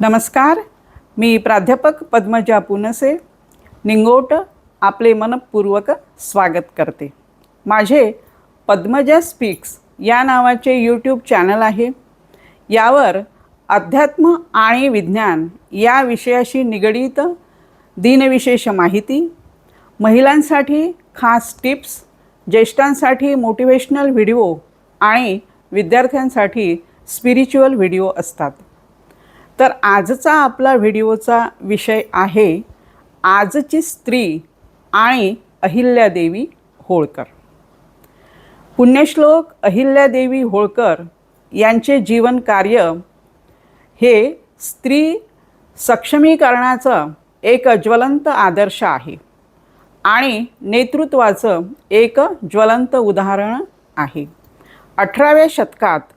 नमस्कार, मी प्राध्यापक पद्मजा पुनसे निंगोट आपले मनपूर्वक स्वागत करते। माझे पद्मजा स्पीक्स या नावाचे यूट्यूब चॅनल आहे। यावर अध्यात्म आणि विज्ञान या विषयाशी निगडित दिनविशेष माहिती, महिलांसाठी खास टिप्स, ज्येष्ठांसाठी मोटिवेशनल व्हिडिओ आणि विद्यार्थ्यांसाठी स्पिरिच्युअल व्हिडिओ असतात। तर आजचा आपला व्हिडिओचा विषय आहे आजची स्त्री आणि अहिल्यादेवी होळकर। पुण्यश्लोक अहिल्यादेवी होळकर यांचे जीवन कार्य हे स्त्री सक्षमीकरणाचं एक ज्वलंत आदर्श आहे आणि नेतृत्वाचं एक ज्वलंत उदाहरण आहे। 18व्या शतकात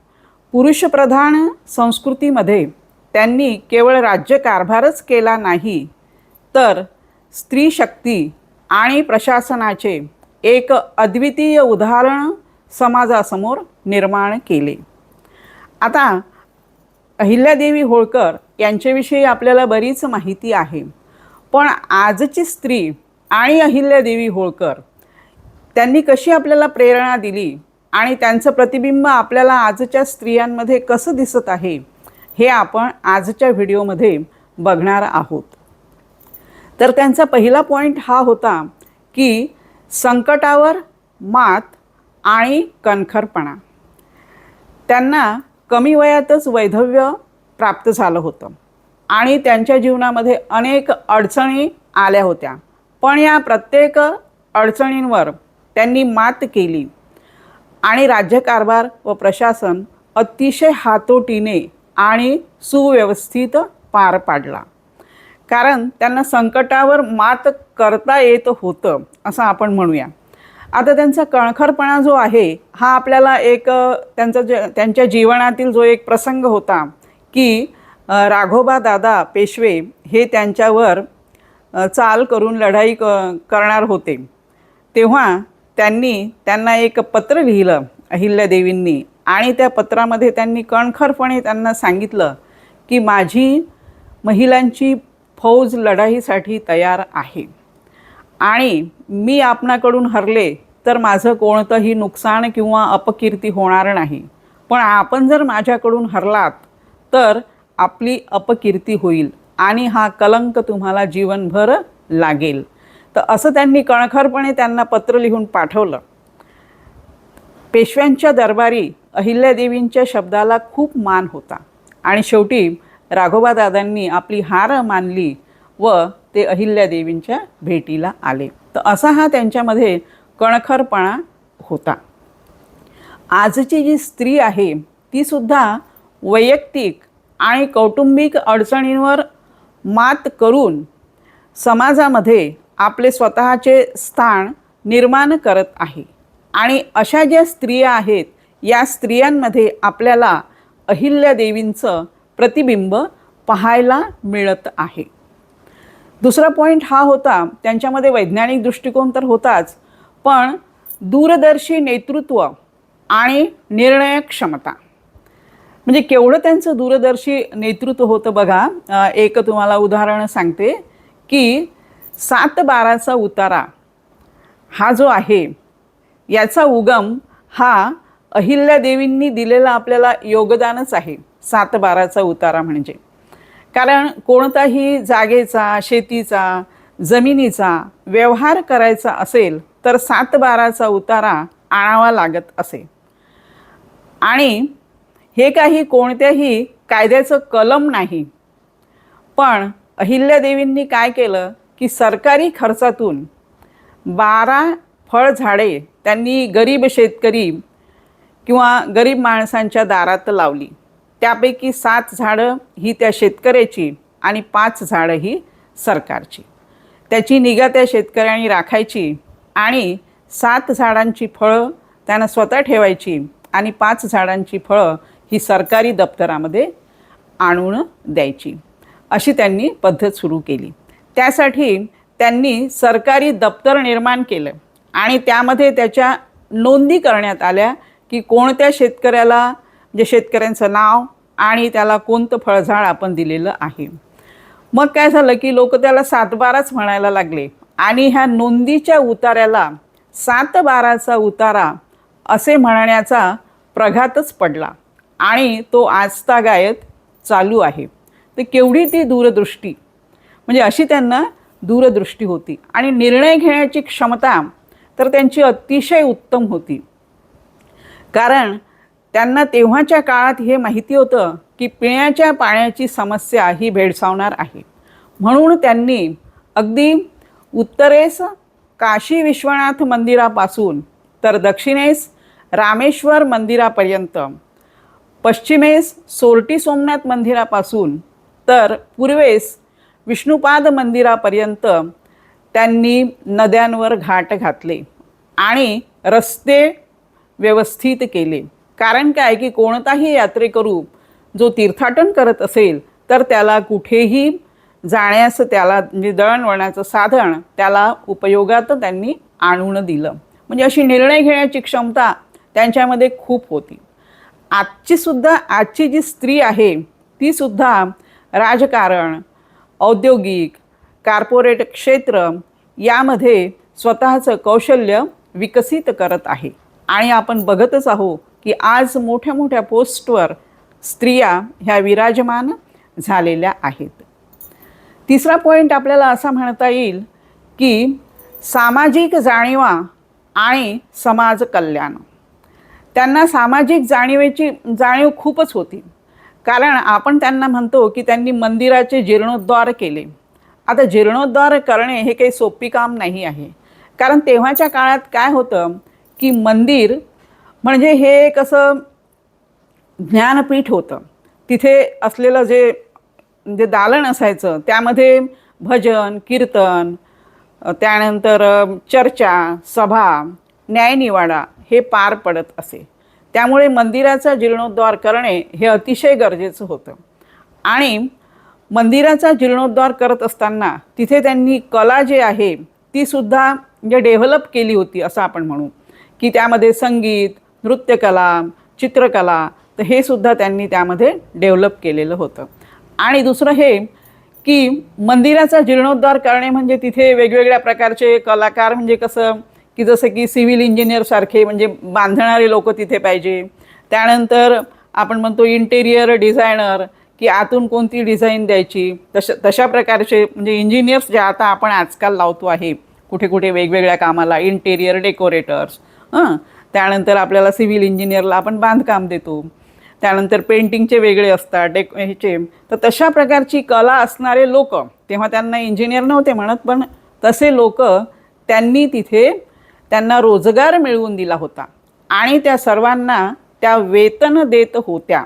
पुरुषप्रधान संस्कृतीमध्ये त्यांनी केवळ राज्यकारभारच केला नाही, तर स्त्री शक्ती आणि प्रशासनाचे एक अद्वितीय उदाहरण समाजासमोर निर्माण केले। आता अहिल्यादेवी होळकर यांच्याविषयी आपल्याला बरीच माहिती आहे, पण आजची स्त्री आणि अहिल्यादेवी होळकर त्यांनी कशी आपल्याला प्रेरणा दिली आणि त्यांचं प्रतिबिंब आपल्याला आजच्या स्त्रियांमध्ये कसं दिसत आहे हे आपण आजच्या व्हिडिओमध्ये बघणार आहोत। तर त्यांचा पहिला पॉईंट हा होता की संकटावर मात आणि कणखरपणा। त्यांना कमी वयातच वैधव्य प्राप्त झालं होतं आणि त्यांच्या जीवनामध्ये अनेक अडचणी आल्या होत्या, पण या प्रत्येक अडचणींवर त्यांनी मात केली आणि राज्यकारभार व प्रशासन अतिशय हातोटीने आणि सुव्यवस्थित पार पाडला, कारण त्यांना संकटावर मात करता येत होतं असं आपण म्हणूया। आता त्यांचा कणखरपणा जो आहे हा आपल्याला एक त्यांच्या जीवनातील जो एक प्रसंग होता की राघोबा दादा पेशवे हे त्यांच्यावर चाल करून लढाई करणार होते, तेव्हा त्यांना एक पत्र लिहिलं अहिल्यादेवींनी आणि त्या पत्रामध्ये त्यांनी कणखरपणे त्यांना सांगितलं की माझी महिलांची फौज लढाईसाठी तयार आहे आणि मी आपणाकडून हरले तर माझं कोणतंही नुकसान किंवा अपकीर्ती होणार नाही, पण आपण जर माझ्याकडून हरलात तर आपली अपकीर्ती होईल आणि हा कलंक तुम्हाला जीवनभर लागेल। तर असं त्यांनी कणखरपणे त्यांना पत्र लिहून पाठवलं। पेशव्यांच्या दरबारी अहिल्यादेवींच्या शब्दाला खूप मान होता आणि शेवटी राघोबादादांनी आपली हार मानली व ते अहिल्यादेवींच्या भेटीला आले। तर असा हा त्यांच्यामध्ये कणखरपणा होता। आजची जी स्त्री आहे ती सुद्धा वैयक्तिक आणि कौटुंबिक अडचणींवर मात करून समाजामध्ये आपले स्वतःचे स्थान निर्माण करत आहे आणि अशा ज्या स्त्रिया आहेत या स्त्रियांमध्ये आपल्याला अहिल्यादेवींचं प्रतिबिंब पाहायला मिळत आहे। दुसरा पॉईंट हा होता त्यांच्यामध्ये वैज्ञानिक दृष्टिकोन तर होताच, पण दूरदर्शी नेतृत्व आणि निर्णय क्षमता। म्हणजे केवढं त्यांचं दूरदर्शी नेतृत्व होतं बघा। एक तुम्हाला उदाहरण सांगते की 7/12चा उतारा हा जो आहे याचा उगम हा अहिल्यादेवींनी दिलेला आपल्याला योगदानच आहे। 7/12चा उतारा म्हणजे कारण कोणताही जागेचा, शेतीचा, जमिनीचा व्यवहार करायचा असेल तर 7/12चा उतारा आणावा लागत असे आणि हे काही कोणत्याही कायद्याचं कलम नाही, पण अहिल्यादेवींनी काय केलं की सरकारी खर्चातून 12 फळझाडे त्यांनी गरीब शेतकरी किंवा गरीब माणसांच्या दारात लावली। त्यापैकी 7 झाडं ही त्या शेतकऱ्याची आणि 5 झाडं ही सरकारची। त्याची निगा त्या शेतकऱ्यांनी राखायची आणि 7 झाडांची फळं त्यांना स्वतः ठेवायची आणि 5 झाडांची फळं ही सरकारी दप्तरामध्ये आणून द्यायची। अशी त्यांनी पद्धत सुरू केली। त्यासाठी त्यांनी सरकारी दप्तर निर्माण केलं आणि त्यामध्ये त्याच्या नोंदी करण्यात आल्या की कोणत्या शेतकऱ्याला, म्हणजे शेतकऱ्यांचं नाव, आणि त्याला कोणतं फळझाड आपण दिलेलं आहे. मग काय झालं की लोक त्याला सातबाराच म्हणायला लागले आणि ह्या नोंदीच्या उतार्याला सातबाराचा उतारा असे म्हणण्याचा प्रघातच पडला आणि तो आजतागायत चालू आहे. तर केवढी ती दूरदृष्टी, म्हणजे अशी त्यांना दूरदृष्टी होती आणि निर्णय घेण्याची क्षमता तर त्यांची अतिशय उत्तम होती. कारण त्यांना तेव्हाच्या काळात हे माहिती होतं की पिण्याच्या पाण्याची समस्या ही भेडसावणार आहे. म्हणून त्यांनी अगदी उत्तरेस काशी विश्वनाथ मंदिरापासून तर दक्षिणेस रामेश्वर मंदिरापर्यंत, पश्चिमेस सोरटी सोमनाथ मंदिरापासून तर पूर्वेस विष्णुपाद मंदिरापर्यंत त्यांनी नद्यांवर घाट घातले आणि रस्ते व्यवस्थित केले. कारण काय की कोणताही यात्रेकरू जो तीर्थाटन करत असेल तर त्याला कुठेही जाण्यास त्याला म्हणजे दळणवळणाचं साधन त्याला उपयोगात त्यांनी आणून दिलं. म्हणजे अशी निर्णय घेण्याची क्षमता त्यांच्यामध्ये खूप होती. आजची जी स्त्री आहे ती सुद्धा राजकारण, औद्योगिक, कॉर्पोरेट क्षेत्र यामध्ये स्वतःचं कौशल्य विकसित करत आहे आणि आपण बघतच आहोत की आज मोठ्या मोठ्या पोस्टवर स्त्रिया ह्या विराजमान झालेल्या आहेत. तिसरा पॉईंट आपल्याला असा म्हणता येईल की सामाजिक जाणीवा आणि समाज कल्याण. त्यांना सामाजिक जाणीव खूपच होती. कारण आपण त्यांना म्हणतो की त्यांनी मंदिराचे जीर्णोद्धार केले. आता जीर्णोद्धार करणे हे काही सोपी काम नाही आहे. कारण तेव्हाच्या काळात काय होतं की मंदिर म्हणजे हे एक असं ज्ञानपीठ होतं. तिथे असलेलं जे दालन असायचं त्यामध्ये भजन, कीर्तन, त्यानंतर चर्चा, सभा, न्यायनिवाडा हे पार पडत असे. त्यामुळे मंदिराचा जीर्णोद्धार करणे हे अतिशय गरजेचं होतं. आणि मंदिराचा जीर्णोद्धार करत असताना तिथे त्यांनी कला जे आहे ती सुद्धा म्हणजे डेव्हलप केली होती असं आपण म्हणू की त्यामध्ये संगीत, नृत्यकला, चित्रकला तर हे सुद्धा त्यांनी त्यामध्ये डेव्हलप केलेलं होतं. आणि दुसरं हे की मंदिराचा जीर्णोद्धार करणे म्हणजे तिथे वेगवेगळ्या प्रकारचे कलाकार, म्हणजे कसं की जसं की सिव्हिल इंजिनियरसारखे म्हणजे बांधणारे लोक तिथे पाहिजे. त्यानंतर आपण म्हणतो इंटेरियर डिझायनर की आतून कोणती डिझाईन द्यायची तशा प्रकारचे म्हणजे इंजिनियर्स जे आता आपण आजकाल लावतो आहे कुठे कुठे वेगवेगळ्या कामाला, इंटेरियर डेकोरेटर्स. त्यानंतर आपल्याला सिव्हिल इंजिनियरला आपण बांधकाम देतो. त्यानंतर पेंटिंगचे वेगळे असतात ह्याचे. तर तशा प्रकारची कला असणारे लोक, तेव्हा त्यांना इंजिनियर नव्हते म्हणत, पण तसे लोक त्यांनी तिथे त्यांना रोजगार मिळवून दिला होता आणि त्या सर्वांना त्या वेतन देत होत्या.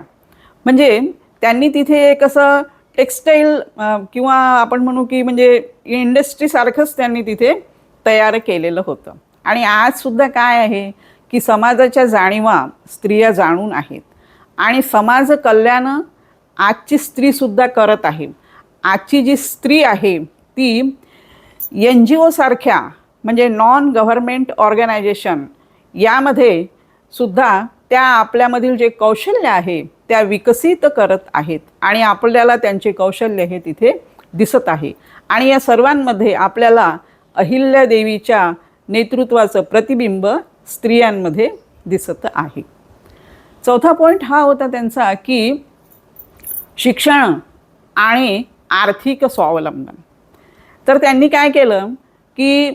म्हणजे त्यांनी तिथे एक असं टेक्स्टाईल किंवा आपण म्हणू की म्हणजे इंडस्ट्रीसारखंच त्यांनी तिथे तयार केलेलं होतं. आणि आजसुद्धा काय आहे की समाजाच्या जाणीवा स्त्रिया जाणून आहेत आणि समाज कल्याण आजची स्त्रीसुद्धा करत आहे. आजची जी स्त्री आहे ती NGO सारख्या म्हणजे नॉन गव्हर्मेंट ऑर्गनायझेशन यामध्ये सुद्धा त्या आपल्यामधील जे कौशल्य आहे त्या विकसित करत आहेत आणि आपल्याला त्यांचे कौशल्य हे तिथे दिसत आहे. आणि या सर्वांमध्ये आपल्याला अहिल्यादेवीच्या नेतृत्वाचं प्रतिबिंब स्त्रियांमध्ये दिसत आहे. चौथा पॉईंट हा होता त्यांचा की शिक्षण आणि आर्थिक स्वावलंबन. तर त्यांनी काय केलं की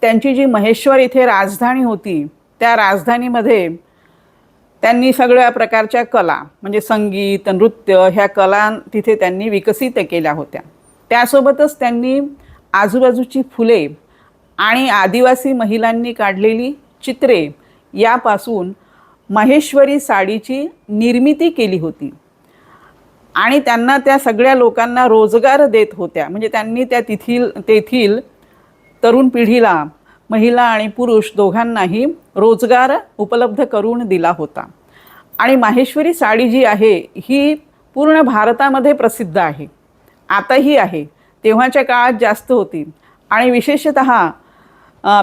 त्यांची जी महेश्वर इथे राजधानी होती त्या राजधानीमध्ये त्यांनी सगळ्या प्रकारच्या कला म्हणजे संगीत, नृत्य ह्या कला तिथे त्यांनी विकसित केल्या होत्या. त्यासोबतच त्यांनी आजूबाजूची फुले आणि आदिवासी महिलांनी काढलेली चित्रे यापासून माहेश्वरी साडीची निर्मिती केली होती आणि त्यांना त्या सगळ्या लोकांना रोजगार देत होत्या. म्हणजे त्यांनी त्या तेथील तरुण पिढीला, महिला आणि पुरुष दोघांनाही रोजगार उपलब्ध करून दिला होता. आणि माहेश्वरी साडी जी आहे ही पूर्ण भारतामध्ये प्रसिद्ध आहे, आताही आहे, तेव्हाच्या काळात जास्त होती. आणि विशेषतः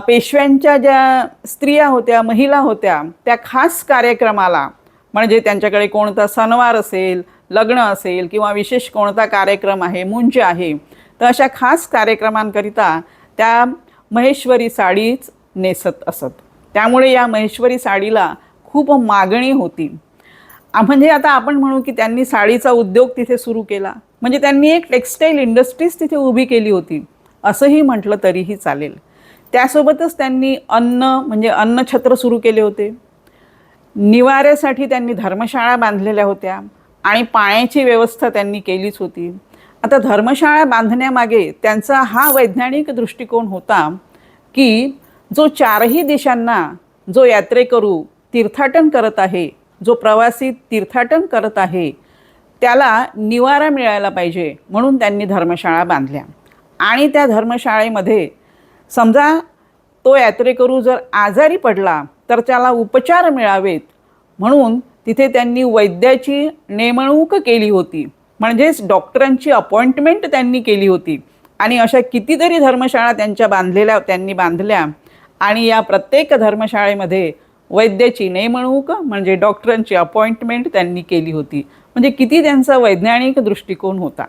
पेशव्यांच्या ज्या स्त्रिया होत्या, महिला होत्या, त्या खास कार्यक्रमाला म्हणजे त्यांच्याकडे कोणता सणवार असेल, लग्न असेल किंवा विशेष कोणता कार्यक्रम आहे, मुंज आहे, तर अशा खास कार्यक्रमांकरिता त्या महेश्वरी साडीच नेसत असत. त्यामुळे या महेश्वरी साडीला खूप मागणी होती. म्हणजे आता आपण म्हणू की त्यांनी साडीचा उद्योग तिथे सुरू केला, म्हणजे त्यांनी एक टेक्स्टाईल इंडस्ट्रीज तिथे उभी केली होती असंही म्हटलं तरीही चालेल. त्यासोबतच त्यांनी म्हणजे अन्नछत्र सुरू केले होते. निवाऱ्यासाठी त्यांनी धर्मशाळा बांधलेल्या होत्या आणि पाण्याची व्यवस्था त्यांनी केलीच होती. आता धर्मशाळा बांधण्यामागे त्यांचा हा वैज्ञानिक दृष्टिकोन होता की जो चारही दिशांना जो यात्रेकरू तीर्थाटन करत आहे, जो प्रवासी तीर्थाटन करत आहे, त्याला निवारा मिळायला पाहिजे म्हणून त्यांनी धर्मशाळा बांधल्या. आणि त्या धर्मशाळेमध्ये समजा तो यात्रेकरू जर आजारी पडला तर त्याला उपचार मिळावेत म्हणून तिथे त्यांनी वैद्याची नेमणूक केली होती, म्हणजेच डॉक्टरांची अपॉइंटमेंट त्यांनी केली होती. आणि अशा कितीतरी धर्मशाळा त्यांनी बांधल्या आणि या प्रत्येक धर्मशाळेमध्ये वैद्याची नेमणूक म्हणजे डॉक्टरांची अपॉइंटमेंट त्यांनी केली होती. म्हणजे किती त्यांचा वैज्ञानिक दृष्टिकोन होता.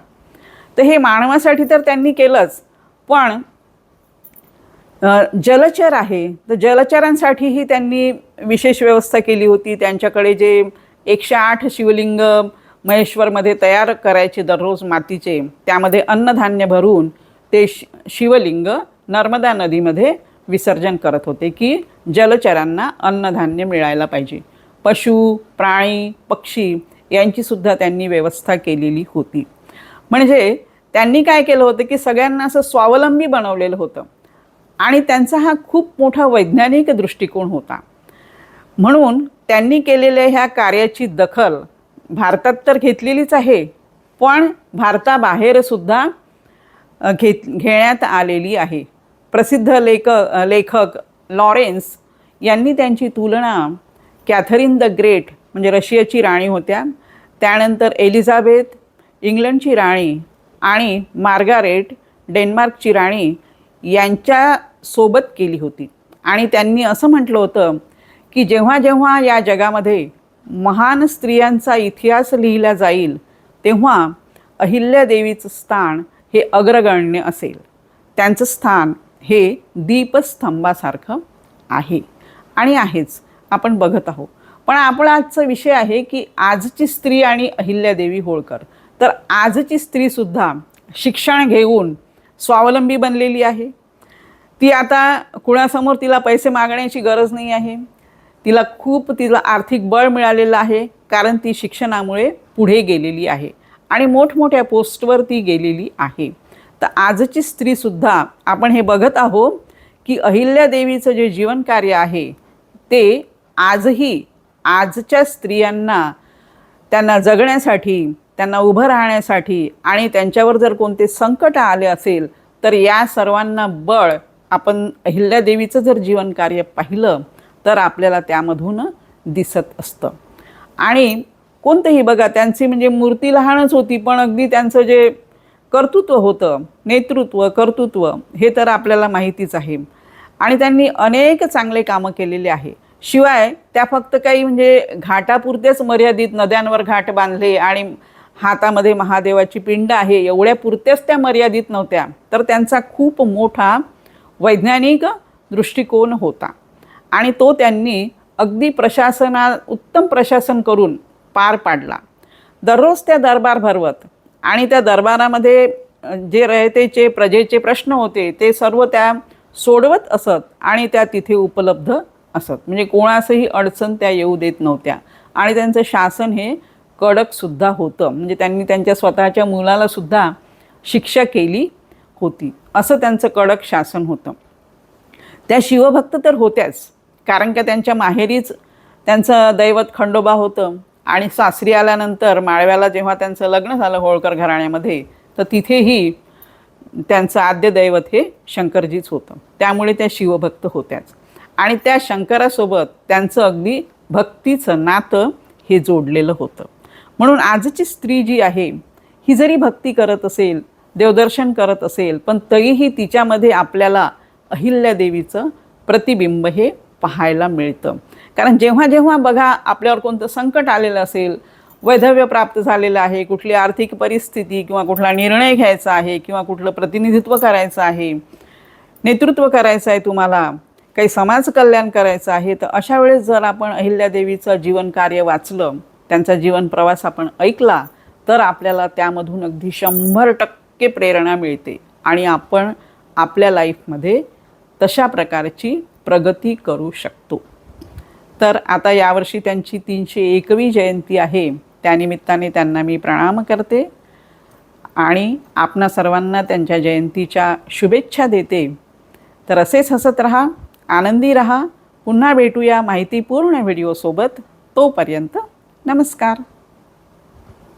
तर हे मानवासाठी तर त्यांनी केलंच, पण जलचर आहे तर जलचरांसाठीही त्यांनी विशेष व्यवस्था केली होती. त्यांच्याकडे जे 108 शिवलिंग महेश्वरमध्ये तयार करायचे दररोज मातीचे, त्यामध्ये अन्नधान्य भरून ते शिवलिंग नर्मदा नदीमध्ये विसर्जन करत होते की जलचरांना अन्नधान्य मिळायला पाहिजे. पशु, प्राणी, पक्षी यांचीसुद्धा त्यांनी व्यवस्था केलेली होती. म्हणजे त्यांनी काय केलं होतं की सगळ्यांना असं स्वावलंबी बनवलेलं होतं आणि त्यांचा हा खूप मोठा वैज्ञानिक दृष्टिकोन होता. म्हणून त्यांनी केलेल्या ह्या कार्याची दखल भारतात तर घेतलेलीच आहे, पण भारताबाहेरसुद्धा घेण्यात आलेली आहे. प्रसिद्ध लेखक लॉरेन्स यांनी त्यांची तुलना कॅथरीन द ग्रेट म्हणजे रशियाची राणी होत्या, त्यानंतर एलिझाबेथ इंग्लंडची राणी आणि मार्गारेट डेन्मार्कची राणी यांच्यासोबत केली होती. आणि त्यांनी असं म्हटलं होतं की जेव्हा जेव्हा या जगामध्ये महान स्त्रियांचा इतिहास लिहिला जाईल तेव्हा अहिल्यादेवीचं स्थान हे अग्रगण्य असेल. त्यांचं स्थान हे दीपस्तंभासारखं आहे आणि आहेच, आपण बघत आहोत. पण आपला आजचा विषय आहे की आजची स्त्री आणि अहिल्यादेवी होळकर. तर आजची स्त्रीसुद्धा शिक्षण घेऊन स्वावलंबी बनलेली आहे. ती आता कुणासमोर तिला पैसे मागण्याची गरज नाही आहे. तिला आर्थिक बळ मिळालेलं आहे कारण ती शिक्षणामुळे पुढे गेलेली आहे आणि मोठमोठ्या पोस्टवर ती गेलेली आहे. तर आजची स्त्रीसुद्धा आपण हे बघत आहोत की अहिल्यादेवीचं जे जीवनकार्य आहे ते आजही आजच्या स्त्रियांना त्यांना जगण्यासाठी, त्यांना उभं राहण्यासाठी आणि त्यांच्यावर जर कोणते संकट आले असेल तर या सर्वांना बळ आपण अहिल्यादेवीचं जर जीवनकार्य पाहिलं तर आपल्याला त्यामधून दिसत असतं. आणि कोणतंही बघा, त्यांची म्हणजे मूर्ती लहानच होती पण अगदी त्यांचं जे कर्तृत्व होतं, कर्तृत्व हे तर आपल्याला माहितीच आहे. आणि त्यांनी अनेक चांगले कामं केलेले आहे. शिवाय त्या फक्त काही म्हणजे घाटापुरतेच मर्यादित, नद्यांवर घाट बांधले आणि हातामध्ये महादेवाची पिंड आहे एवढ्या पुरत्याच त्या मर्यादित नव्हत्या, तर त्यांचा खूप मोठा वैज्ञानिक दृष्टिकोन होता आणि तो त्यांनी अगदी उत्तम प्रशासन करून पार पाडला. दररोज त्या दरबार भरवत आणि त्या दरबारामध्ये जे रयतेचे प्रजेचे प्रश्न होते ते सर्व त्या सोडवत असत आणि त्या तिथे उपलब्ध असत. म्हणजे कोणासही अडचण त्या येऊ देत नव्हत्या. आणि त्यांचं शासन हे कडकसुद्धा होतं, म्हणजे त्यांनी त्यांच्या स्वतःच्या मुलालासुद्धा शिक्षा केली होती, असं त्यांचं कडक शासन होतं. त्या शिवभक्त तर होत्याच, कारण का त्यांच्या माहेरीच त्यांचं दैवत खंडोबा होतं आणि सासरी आल्यानंतर माळव्याला जेव्हा त्यांचं लग्न झालं होळकर घराण्यामध्ये तर तिथेही त्यांचं आद्य दैवत हे शंकरजीच होतं. त्यामुळे त्या शिवभक्त होत्याच आणि त्या शंकरासोबत त्यांचं अगदी भक्तीचं नातं हे जोडलेलं होतं. म्हणून आजची स्त्री जी आहे ही जरी भक्ती करत असेल, देवदर्शन करत असेल, पण तरीही तिच्यामध्ये आपल्याला अहिल्यादेवीचं प्रतिबिंब हे पाहायला मिळतं. कारण जेव्हा जेव्हा बघा आपल्यावर कोणतं संकट आलेलं असेल, वैधव्य प्राप्त झालेलं आहे, कुठली आर्थिक परिस्थिती किंवा कुठला निर्णय घ्यायचा आहे किंवा कुठलं प्रतिनिधित्व करायचं आहे, नेतृत्व करायचं आहे तुम्हाला, काही समाज कल्याण करायचं आहे, तर अशा वेळेस जर आपण अहिल्यादेवीचं जीवन कार्य वाचलं, त्यांचा जीवन प्रवास आपण ऐकला, तर आपल्याला त्यामधून अगदी 100% प्रेरणा मिळते आणि आपण आपल्या लाईफमध्ये तशा प्रकारची प्रगती करू शकतो. तर आता यावर्षी त्यांची 301वी जयंती आहे, त्यानिमित्ताने त्यांना मी प्रणाम करते आणि आपणा सर्वांना त्यांच्या जयंतीच्या शुभेच्छा देते. तर असेच हसत रहा, आनंदी रहा. पुन्हा भेटूया माहितीपूर्ण व्हिडिओसोबत. तोपर्यंत नमस्कार.